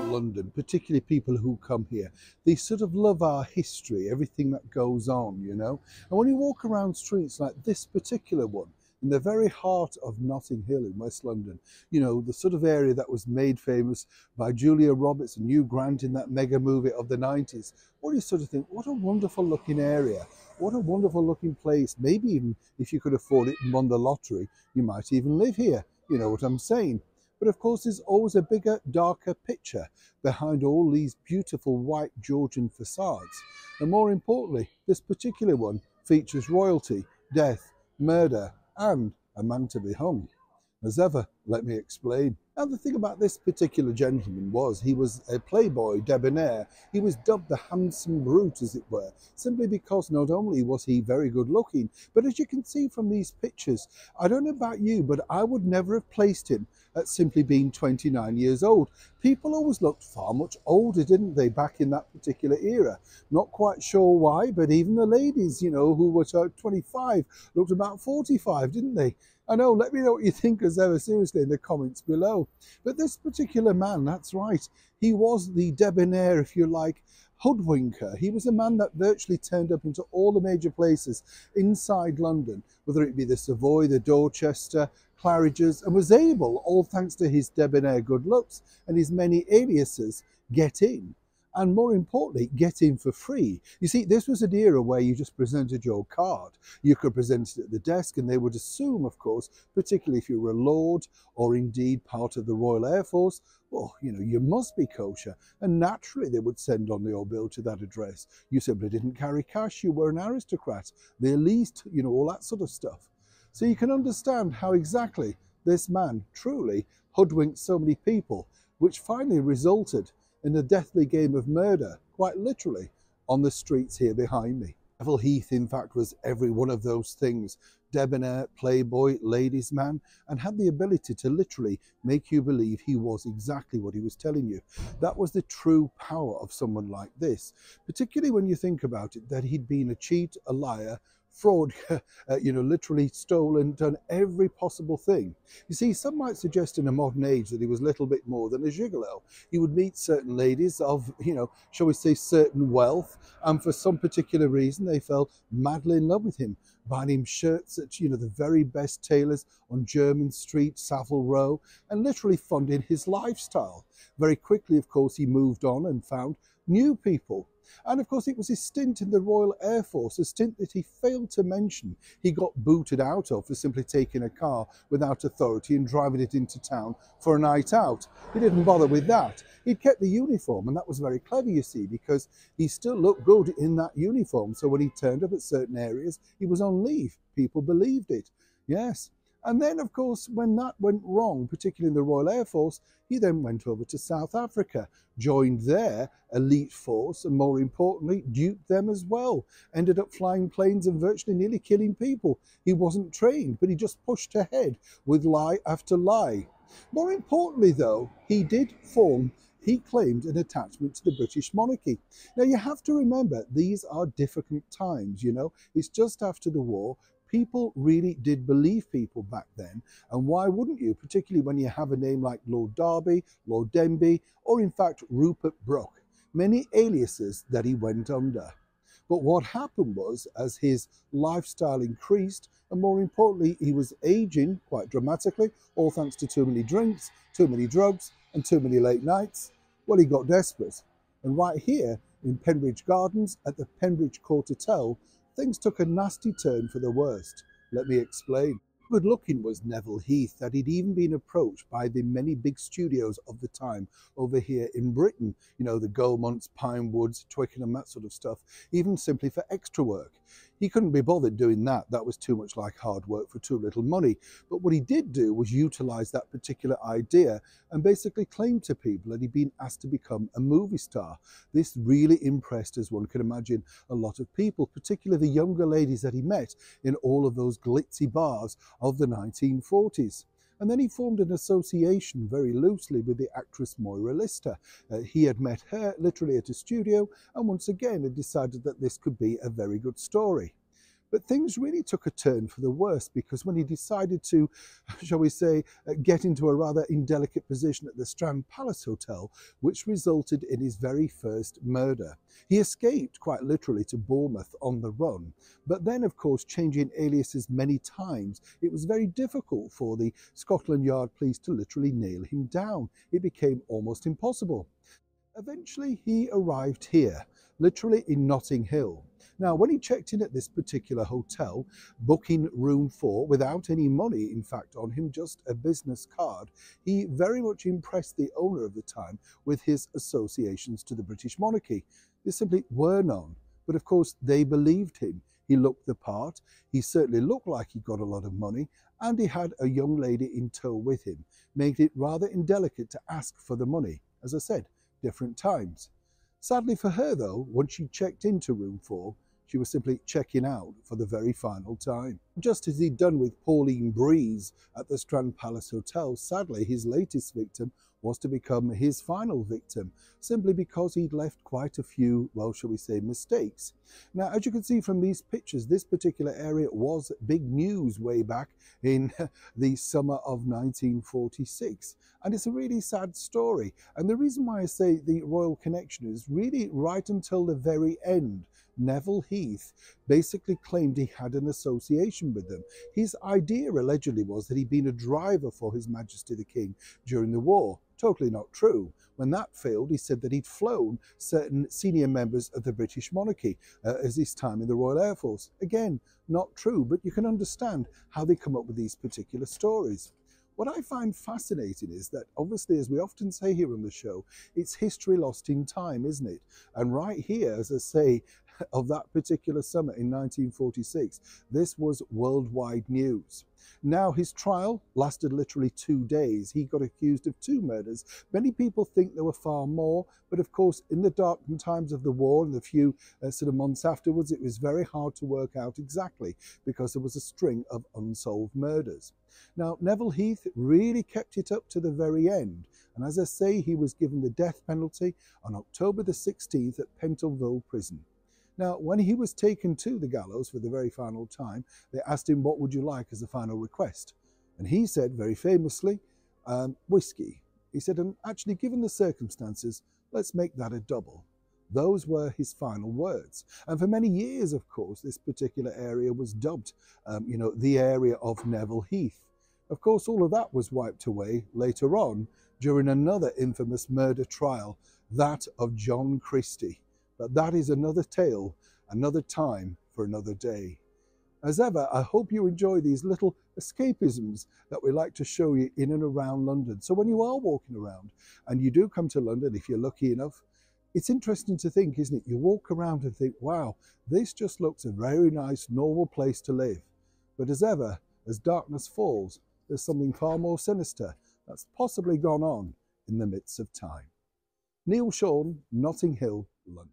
London, particularly people who come here, they sort of love our history, everything that goes on, you know. And when you walk around streets like this particular one, in the very heart of Notting Hill in West London, you know, the sort of area that was made famous by Julia Roberts and Hugh Grant in that mega movie of the 90s, what do you sort of think, what a wonderful looking area, what a wonderful looking place. Maybe even if you could afford it and won the lottery, you might even live here, you know what I'm saying. But of course, there's always a bigger, darker picture behind all these beautiful white Georgian facades. And more importantly, this particular one features royalty, death, murder, and a man to be hung. As ever, let me explain. Now, the thing about this particular gentleman was he was a playboy debonair. He was dubbed the handsome brute, as it were, simply because not only was he very good looking, but as you can see from these pictures, I don't know about you, but I would never have placed him at simply being 29 years old. People always looked far much older, didn't they, back in that particular era? Not quite sure why, but even the ladies, you know, who were 25 looked about 45, didn't they? I know, let me know what you think as ever, seriously, in the comments below. But this particular man, that's right, he was the debonair, if you like, hoodwinker. He was a man that virtually turned up into all the major places inside London, whether it be the Savoy, the Dorchester, Claridge's, and was able, all thanks to his debonair good looks and his many aliases, get in. And more importantly, get in for free. You see, this was an era where you just presented your card. You could present it at the desk and they would assume, of course, particularly if you were a lord or indeed part of the Royal Air Force, well, you know, you must be kosher. And naturally, they would send on your bill to that address. You simply didn't carry cash. You were an aristocrat. The elite, you know, all that sort of stuff. So you can understand how exactly this man truly hoodwinked so many people, which finally resulted in a deathly game of murder, quite literally, on the streets here behind me. Neville Heath, in fact, was every one of those things. Debonair, playboy, ladies' man, and had the ability to literally make you believe he was exactly what he was telling you. That was the true power of someone like this, particularly when you think about it, that he'd been a cheat, a liar, fraud, you know, literally stolen, done every possible thing. You see, some might suggest in a modern age that he was little bit more than a gigolo. He would meet certain ladies of, you know, shall we say, certain wealth, and for some particular reason they fell madly in love with him, buying him shirts at, you know, the very best tailors on Jermyn Street, Savile Row, and literally funding his lifestyle. Very quickly, of course, he moved on and found new people. And of course, it was his stint in the Royal Air Force, a stint that he failed to mention. He got booted out of for simply taking a car without authority and driving it into town for a night out. He didn't bother with that. He kept the uniform, and that was very clever, you see, because he still looked good in that uniform. So when he turned up at certain areas, he was on leave. People believed it. Yes. And then, of course, when that went wrong, particularly in the Royal Air Force, he then went over to South Africa, joined their elite force, and more importantly, duped them as well. Ended up flying planes and virtually nearly killing people. He wasn't trained, but he just pushed ahead with lie after lie. More importantly, though, he claimed an attachment to the British monarchy. Now, you have to remember, these are difficult times, you know. It's just after the war. People really did believe people back then, and why wouldn't you, particularly when you have a name like Lord Derby, Lord Denbigh, or in fact Rupert Brooke, many aliases that he went under. But what happened was, as his lifestyle increased, and more importantly, he was aging quite dramatically, all thanks to too many drinks, too many drugs, and too many late nights, well, he got desperate. And right here in Pembridge Gardens at the Pembridge Court Hotel, things took a nasty turn for the worst. Let me explain. Good looking was Neville Heath, that he'd even been approached by the many big studios of the time over here in Britain, you know, the Gaumont, Pinewoods, Twickenham, that sort of stuff, even simply for extra work. He couldn't be bothered doing that. That was too much like hard work for too little money. But what he did do was utilize that particular idea and basically claim to people that he'd been asked to become a movie star. This really impressed, as one can imagine, a lot of people, particularly the younger ladies that he met in all of those glitzy bars of the 1940s. And then he formed an association very loosely with the actress Moira Lister. He had met her literally at a studio and once again had decided that this could be a very good story. But things really took a turn for the worse, because when he decided to, shall we say, get into a rather indelicate position at the Strand Palace Hotel, which resulted in his very first murder. He escaped quite literally to Bournemouth on the run, but then of course changing aliases many times, it was very difficult for the Scotland Yard police to literally nail him down. It became almost impossible. Eventually he arrived here, literally in Notting Hill. Now, when he checked in at this particular hotel, booking room 4 without any money, in fact, on him, just a business card, he very much impressed the owner of the time with his associations to the British monarchy. There simply were none, but of course they believed him. He looked the part, he certainly looked like he got a lot of money, and he had a young lady in tow with him, making it rather indelicate to ask for the money. As I said, different times. Sadly for her though, once she checked into room 4, she was simply checking out for the very final time. Just as he'd done with Pauline Breeze at the Strand Palace Hotel, sadly his latest victim was to become his final victim, simply because he'd left quite a few, well, shall we say, mistakes. Now, as you can see from these pictures, this particular area was big news way back in the summer of 1946. And it's a really sad story. And the reason why I say the royal connection is really right until the very end. Neville Heath basically claimed he had an association with them. His idea allegedly was that he'd been a driver for His Majesty the King during the war. Totally not true. When that failed, he said that he'd flown certain senior members of the British monarchy as his time in the Royal Air Force. Again, not true, but you can understand how they come up with these particular stories. What I find fascinating is that, obviously, as we often say here on the show, it's history lost in time, isn't it? And right here, as I say, of that particular summer in 1946, this was worldwide news. Now, his trial lasted literally 2 days. He got accused of 2 murders. Many people think there were far more, but of course, in the darkened times of the war and the few sort of months afterwards, it was very hard to work out exactly, because there was a string of unsolved murders. Now, Neville Heath really kept it up to the very end. And as I say, he was given the death penalty on October the 16th at Pentonville Prison. Now, when he was taken to the gallows for the very final time, they asked him, what would you like as a final request? And he said, very famously, whiskey. He said, and actually, given the circumstances, let's make that a double. Those were his final words. And for many years, of course, this particular area was dubbed, the area of Neville Heath. Of course, all of that was wiped away later on during another infamous murder trial, that of John Christie. But that is another tale, another time for another day. As ever, I hope you enjoy these little escapisms that we like to show you in and around London. So when you are walking around, and you do come to London, if you're lucky enough, it's interesting to think, isn't it? You walk around and think, wow, this just looks a very nice, normal place to live. But as ever, as darkness falls, there's something far more sinister that's possibly gone on in the midst of time. Neil Sean, Notting Hill, London.